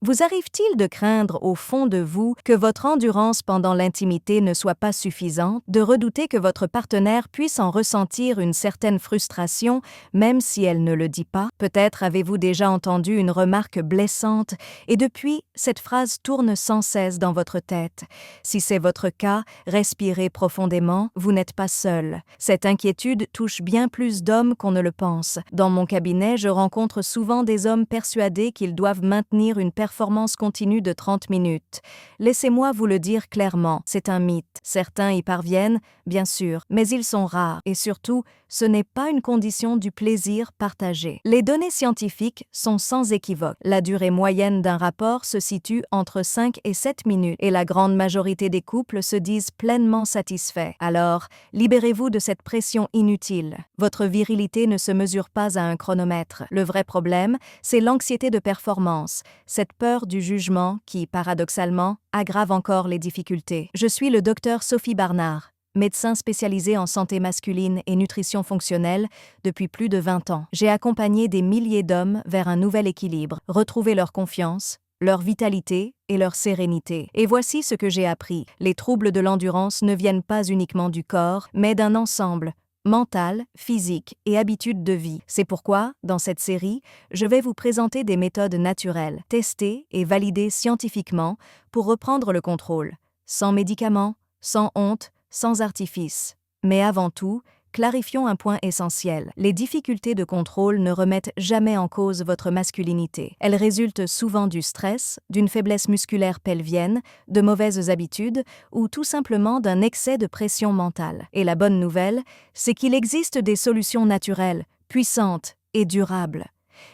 Vous arrive-t-il de craindre au fond de vous que votre endurance pendant l'intimité ne soit pas suffisante, de redouter que votre partenaire puisse en ressentir une certaine frustration, même si elle ne le dit pas? Peut-être avez-vous déjà entendu une remarque blessante et depuis, cette phrase tourne sans cesse dans votre tête. Si c'est votre cas, respirez profondément, vous n'êtes pas seul. Cette inquiétude touche bien plus d'hommes qu'on ne le pense. Dans mon cabinet, je rencontre souvent des hommes persuadés qu'ils doivent maintenir une performance continue de 30 minutes. Laissez-moi vous le dire clairement, c'est un mythe. Certains y parviennent, bien sûr, mais ils sont rares et surtout, ce n'est pas une condition du plaisir partagé. Les données scientifiques sont sans équivoque. La durée moyenne d'un rapport se situe entre 5 et 7 minutes et la grande majorité des couples se disent pleinement satisfaits. Alors, libérez-vous de cette pression inutile. Votre virilité ne se mesure pas à un chronomètre. Le vrai problème, c'est l'anxiété de performance, cette peur du jugement qui, paradoxalement, aggrave encore les difficultés. Je suis le docteur Sophie Barnard, médecin spécialisé en santé masculine et nutrition fonctionnelle depuis plus de 20 ans. J'ai accompagné des milliers d'hommes vers un nouvel équilibre, retrouver leur confiance, leur vitalité et leur sérénité. Et voici ce que j'ai appris. Les troubles de l'endurance ne viennent pas uniquement du corps, mais d'un ensemble mental, physique et habitudes de vie. C'est pourquoi, dans cette série, je vais vous présenter des méthodes naturelles, testées et validées scientifiquement pour reprendre le contrôle, sans médicaments, sans honte, sans artifice. Mais avant tout, clarifions un point essentiel. Les difficultés de contrôle ne remettent jamais en cause votre masculinité. Elles résultent souvent du stress, d'une faiblesse musculaire pelvienne, de mauvaises habitudes ou tout simplement d'un excès de pression mentale. Et la bonne nouvelle, c'est qu'il existe des solutions naturelles, puissantes et durables.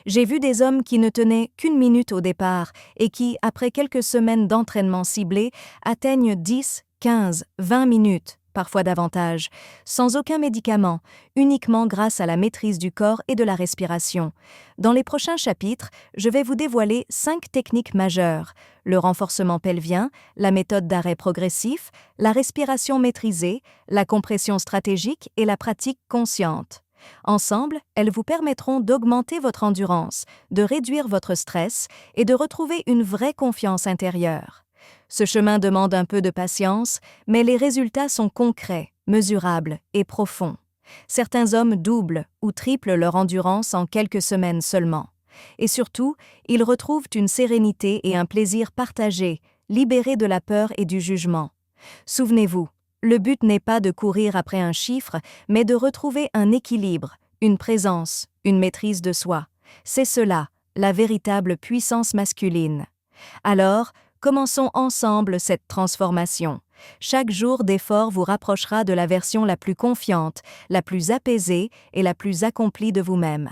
J'ai vu des hommes qui ne tenaient qu'une minute au départ et qui, après quelques semaines d'entraînement ciblé, atteignent 10, 15, 20 minutes, parfois davantage, sans aucun médicament, uniquement grâce à la maîtrise du corps et de la respiration. Dans les prochains chapitres, je vais vous dévoiler 5 techniques majeures: le renforcement pelvien, la méthode d'arrêt progressif, la respiration maîtrisée, la compression stratégique et la pratique consciente. Ensemble, elles vous permettront d'augmenter votre endurance, de réduire votre stress et de retrouver une vraie confiance intérieure. Ce chemin demande un peu de patience, mais les résultats sont concrets, mesurables et profonds. Certains hommes doublent ou triplent leur endurance en quelques semaines seulement. Et surtout, ils retrouvent une sérénité et un plaisir partagé, libérés de la peur et du jugement. Souvenez-vous, le but n'est pas de courir après un chiffre, mais de retrouver un équilibre, une présence, une maîtrise de soi. C'est cela, la véritable puissance masculine. Alors, commençons ensemble cette transformation. Chaque jour d'effort vous rapprochera de la version la plus confiante, la plus apaisée et la plus accomplie de vous-même.